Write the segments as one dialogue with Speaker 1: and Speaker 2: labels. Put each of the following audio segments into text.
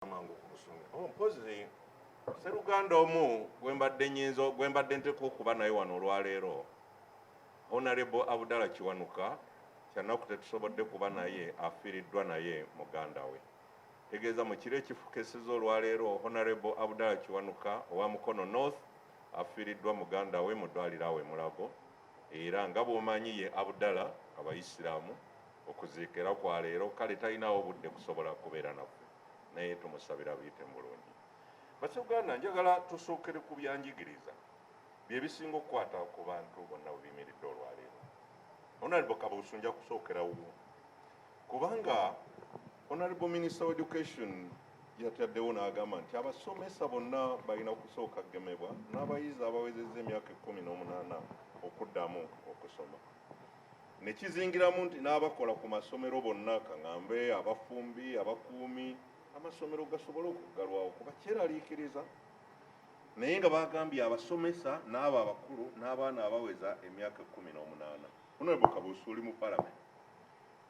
Speaker 1: amangu kusunga mpozi Seruganda omu gwembadde nteko okuba naye wano olwaleero Honorable Abdallah Kiwanuka kyanaku tetusobodde kuba naye afiiriddwa naye muganda we tegeeza mu kiro ekifukisiza olwaleero Honorable Abdallah Kiwanuka owa Mukono North afiiriddwa muganda we mu ddwaliro awe Mulago era nga bw'omanyi ye Abdallah abayisiraamu okuziikira kwa leero kale talinawo budde kusobola kubeera naffe naye tumusabira biyite mu bulungi. Basuganda njagala tusookere ku byanjigiriza bye bisinga okukwata ku bantu bonna buyimiridde olwaleero. Honorable Kabuusu nja kusookerawo kubanga Honorable Minister of Education yataddewo n'agamba nti abasomesa bonna balina kusooka kugemebwa n'abayizi abawezezza emyaka 18 okuddamu okusoma. Ne kizingiramu nti n'abakola ku masomero bonna kaŋŋambe abafumbi abakuumi amasomero gasobole okugalwawo kuba kyeraliikiriza naye nga bagambye abasomesa n'abo abakulu n'abaana abaweza emyaka 18. Honorable Kabuusu oli mu Parliament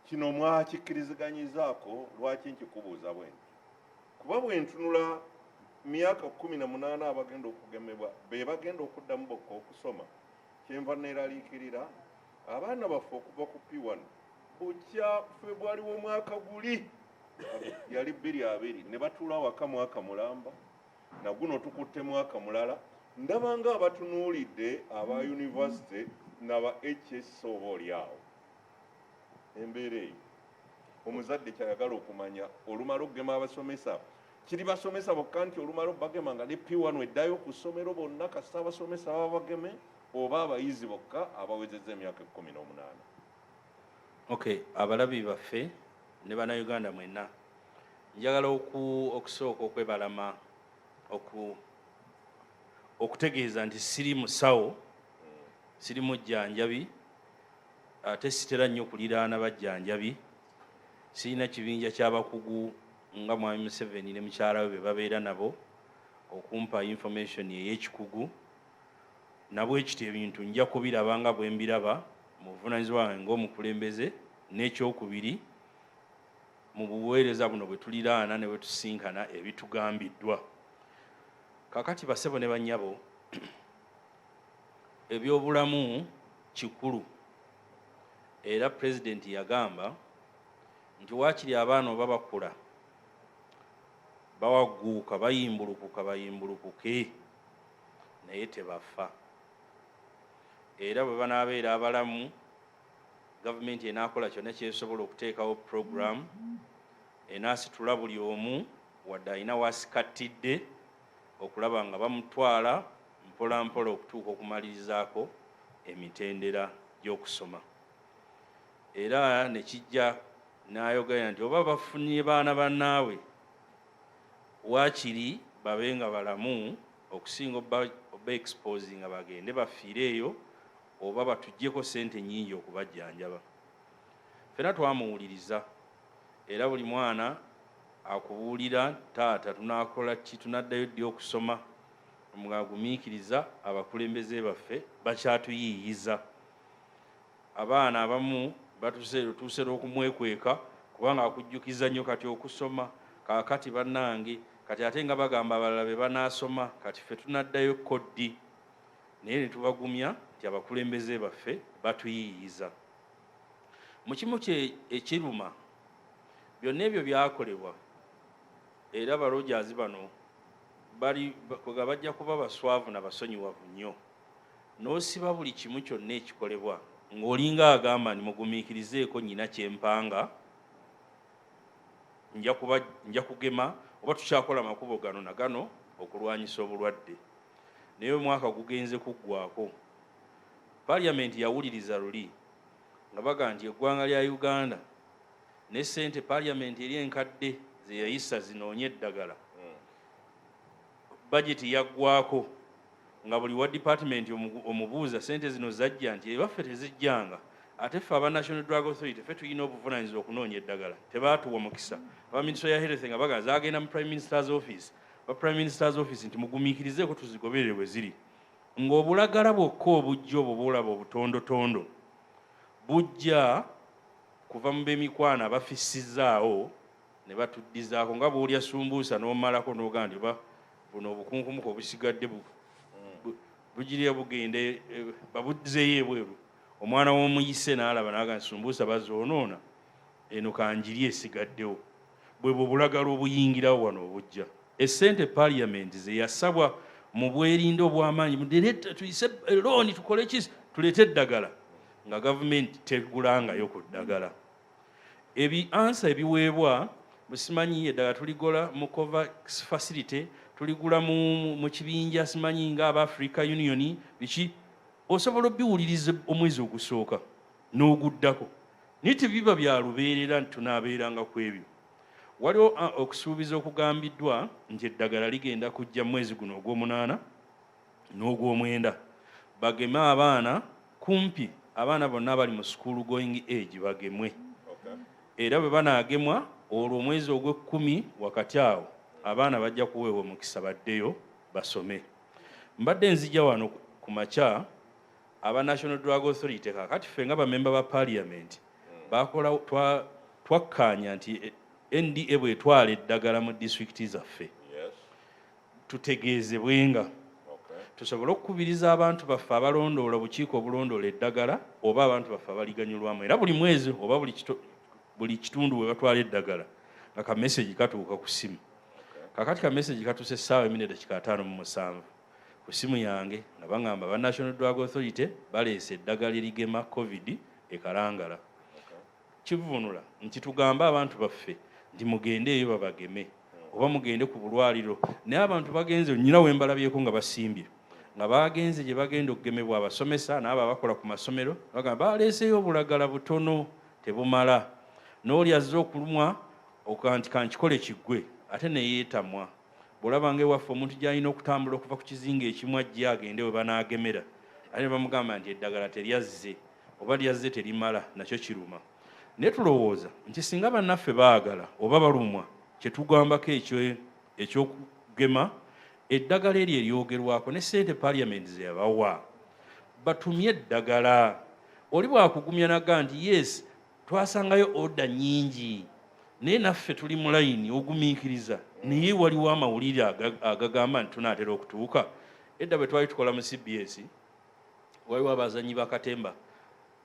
Speaker 1: kino mwakikkiriziganyizaako lwaki nkikubuuza bwe nti kuba bwe ntunula myaka 18 abagenda okugemebwa be bagenda okuddamu bokka okusoma kyenva neeraliikirira abaana baffe okuva ku P1 bukya February w'omwaka guli yali 2020 ne batuula waka mwaka mulamba na guno tukutte mwaka mulala ndabanga abatunuulidde aba university n'aba HS oboolyawo embeera eyo omuzadde kyayagala okumanya olumala okugema abasomesa kiri basomesa bokka nti olumala bagema nga ne P1 eddayo ku ssomero bonna kasita abasomesa baba bageme oba abayizi bokka abawezezza emyaka 18.
Speaker 2: Okay, abalabi baffe ne bannayuganda mwenna njagala okusooka okwebalama okutegeeza nti siri musawo siri mujjanjabi ate sitera nnyo kuliraana bajjanjabi sirina kibinja ky'abakugu nga mwami Museveni ne mukyala we be babeera nabo okumpa information ey'ekikugu nabwe ekiti ebintu nja kubiraba nga bwe mbiraba mu buvunaanyizibwa wange ng'omukulembeze n'ekyokubiri mu buweereza buno bwe tuliraana ne bwe tusinkana ebitugambiddwa. Kakati basebo ne bannyabo ebyobulamu kikulu era pulezidenti yagamba nti waakiri abaana oba bakula bawagguuka bayimbulukuke naye tebafa era bwe banaabeera abalamu gavumenti enaakola kyonna kyesobola okuteekawo program enaasitula buli omu wadde alina waasikattidde okulaba nga bamutwala mpola mpola okutuuka okumalirizaako emitendera gy'okusoma. Era ne kijja n'ayogera nti oba bafunye baana bannaabwe waakiri babe nga balamu okusinga oba expose nga bagende bafiire eyo oba batuggyeko ssente nnyingi okubajjanjaba. Ffenna twamuwuliriza era buli mwana akubuulira taata tunaakola ki tunaddayo ddi okusoma mugagumiikiriza abakulembeze baffe bakyatuyiiyiza. Abaana abamu tutuuse okumwekweka kubanga akujjukiza nnyo kati okusoma kaakati bannange kati ate nga bagamba abalala be banaasoma kati ffe tunaddayo koddi naye ne tubagumya nti abakulembeze baffe batuyiiyiza. Mu kimu ekiruma byonna ebyo byakolebwa era balojaazi bano bajja kuba baswavu na basonyiwavu nnyo n'osiba buli kimu kyonna ekikolebwa ng'olinga agamba nti mugumiikirizeeko nnyina kyempanga nja kugema oba tukyakola amakubo gano na gano okulwanyisa obulwadde. Naye omwaka gugenze kuggwaako Parliament yawuliriza luli nga baga nti eggwanga lya Uganda ne ssente Parliament eri enkadde ze yayisa zinoonye eddagala budget yaggwako nga buli wa department omubuuza ssente zino zajja nti ebaffe tezijjanga ate ffe aba National Drug Authority ffe tulina obuvunaanyizibwa okunoonya eddagala tebaatuwa mukisa. Aba Minister ya Health nga baga zaagenda mu Prime Minister's Office Prime Minister's Office nti mugumiikirizeeko tuzigoberere bwe ziri ng'obulagala bwokka obujja obwo bwolaba obutondotondo bujja kuva mu b'emikwana abafissizaawo ne batuddizaako nga bw'olya sumbuusa n'omalako n'ogamba nti oba buno obukunkumuka obusigadde bugirya bugende babudzeeyo ebweru omwana w'omuyise n'alaba n'agamba nti sumbuusa bazoonoona eno kanjiri esigaddewo bwe bulagala obuyingirawo wano obujja essente parliament ze yasabwa mu bwerinde obw'amaanyi tuyise looni tukole ki tuleete eddagala nga gavumenti tegulangayo ku ddagala ansa ebiweebwa simanyi eddagala tuligola mu covax facility tuligula mu kibinja simanyi nga aba Africa Union biki osobola obiwuliriza omwezi ogusooka n'oguddako naye tebiba bya lubeerera nti tunaabeeranga ku ebyo waliwo okusuubiza okugambiddwa nti eddagala ligenda kujja mwezi guno ogw'omunaana n'ogw'omwenda bageme abaana kumpi abaana bonna abali mu school going age bagemwe era bwe banaagemwa olwo omwezi ogw'ekkumi wakati awo abaana bajja kuweebwa omukisa baddeyo basome mbadde nzija wano ku makya aba National Drug Authority kakati ffe nga bamemba ba parliament bakola twakkaanya nti NDA bwetwala eddagala mu disitulikiti zaffe tutegeezebwenga tusobole okukubiriza abantu baffe abalondoola obukiiko obulondoola eddagala oba abantu baffe abaliganyulwamu era buli mwezi oba buli kitundu bwe batwala eddagala nga kamesegi katuuka ku simu kakati kamesegi katuse essaawa 5:57 ku simu yange nga baŋŋamba ba National Drug Authority baleese eddagala erigema covid ekalangala kivunula nti tugamba abantu baffe nti mugende eyo babageme oba mugende ku bulwaliro naye abantu bagenze nnyina we mbalabyeko nga basimbye nga bagenze gye bagenda okugemebwa abasomesa n'abo abakola ku masomero bagamba baleeseyo obulagala butono tebumala n'oli azze okulumwa nti kankikole kiggwe ate neyeetamwa bw'olabanga ewaffe omuntu gy'alina okutambula okuva ku kizinga ekimu ajje agende we banaagemera ate ne bamugamba nti eddagala teryazze oba lyazze terimala nakyo kiruma naye tulowooza nti singa bannaffe baagala oba balumwa kyetugambako ekyokugema eddagala eryo eryogerwako ne ssente parliament ze yabawa batumye eddagala oli bwakugumya naga nti yes twasangayo oda nyingi naye naffe tuli mu layini ogumiikiriza naye waliwo amawulire agagamba nti tunaatera okutuuka edda bwe twali tukola mu CBS waliwo abazanyi bakatemba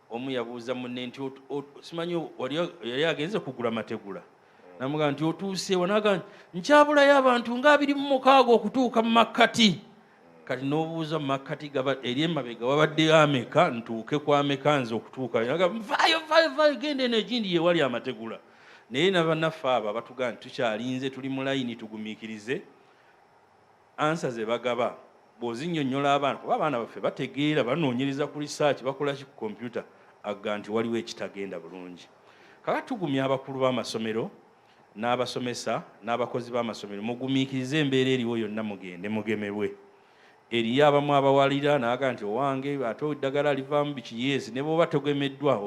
Speaker 2: omu yabuuza munne nti simanyi yali agenze kugula mategula namugamba nti otuuseewo naga nkyabulayo abantu nga 26 okutuuka mu makkati kati n'obuuza mu makkati eri emabega wabaddeyo ameka ntuuke ku ameka nze okutuuka vaayo genda eno egindi yewali amategula naye nabannaffe abo batugamba nti tukyalinze tuli mu layini tugumiikirize ansa ze bagaba bw'ozinnyonnyola abaana kuba abaana baffe bategeera banoonyereza ku research bakola ki ku kompyuta agga nti waliwo ekitagenda bulungi kakati tugumya abakulu b'amasomero n'abasomesa n'abakozi b'amasomero mugumiikirize embeera eriwo yonna mugende mugemebwe eriyo abamu abawalira naga nti owange ate eddagala livaamu biki yeesi ne bw'oba togemeddwa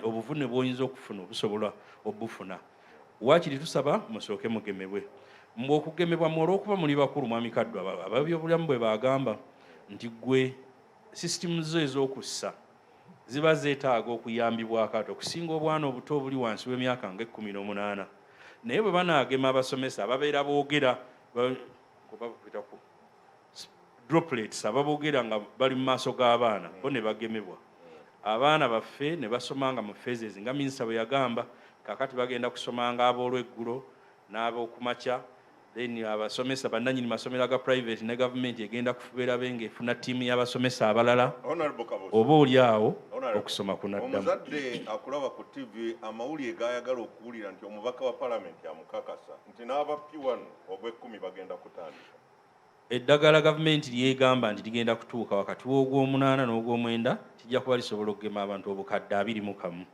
Speaker 2: obuvune bw'oyinza okufuna obusobola obufuna waakiri tusaba musooke mugemebwe mbwe okugemebwa mu olw'okuba muli bakulu mwami Kaddwa ababyobulamu bwe bagamba nti gwe sisitimu zo ez'okussa ziba zeetaaga okuyambibwako ate okusinga obwana obuto obuli wansi w'emyaka nga 18 naye bwe banaagema abasomesa ababeera boogera droplets ababoogera nga bali mu maaso g'abaana bo ne bagemebwa abaana baffe ne basomanga mu phases nga minisita bwe yagamba kakati bagenda kusomanga ab'olweggulo n'ab'okumakya then abasomesa bannannyini masomero aga private ne gavumenti egenda kufubeera benga efuna ttiimu y'abasomesa abalala oba oli awo okusoma kunaddamu.
Speaker 1: Omuzadde akulaba ku TV amawulire gayagala okuwulira nti omubaka wa palamenti amukakasa nti n'aba P1 ogw'ekkumi bagenda kutandika.
Speaker 2: Eddagala gavumenti lyegamba nti ligenda kutuuka wakati w'ogw'omunaana n'ogw'omwenda kijja kuba lisobola okugema abantu obukadde 21.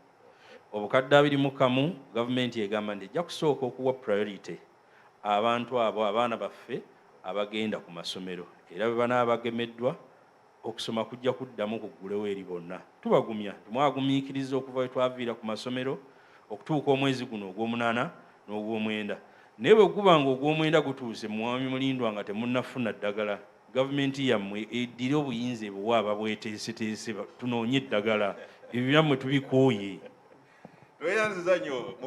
Speaker 2: Obukadde 21 gavumenti egamba nti ejja kusooka okuwa priority abantu abo abaana baffe abagenda ku masomero era bwe banaaba bagemeddwa okusoma kujja kuddamu kuggulewo eri bonna. Tubagumya tumwagumiikiriza okuva we twaviira ku masomero okutuuka omwezi guno ogw'omunaana n'ogw'omwenda. Naye bwe guba nga ogw'omwenda gutuuse mwami mulindwa nga temunnafuna ddagala gavumenti yammwe eddire obuyinza ebuwa ababweteeseteese tunoonye eddagala ebyo byammwe tubikooye.
Speaker 1: Tweyanziza nnyo.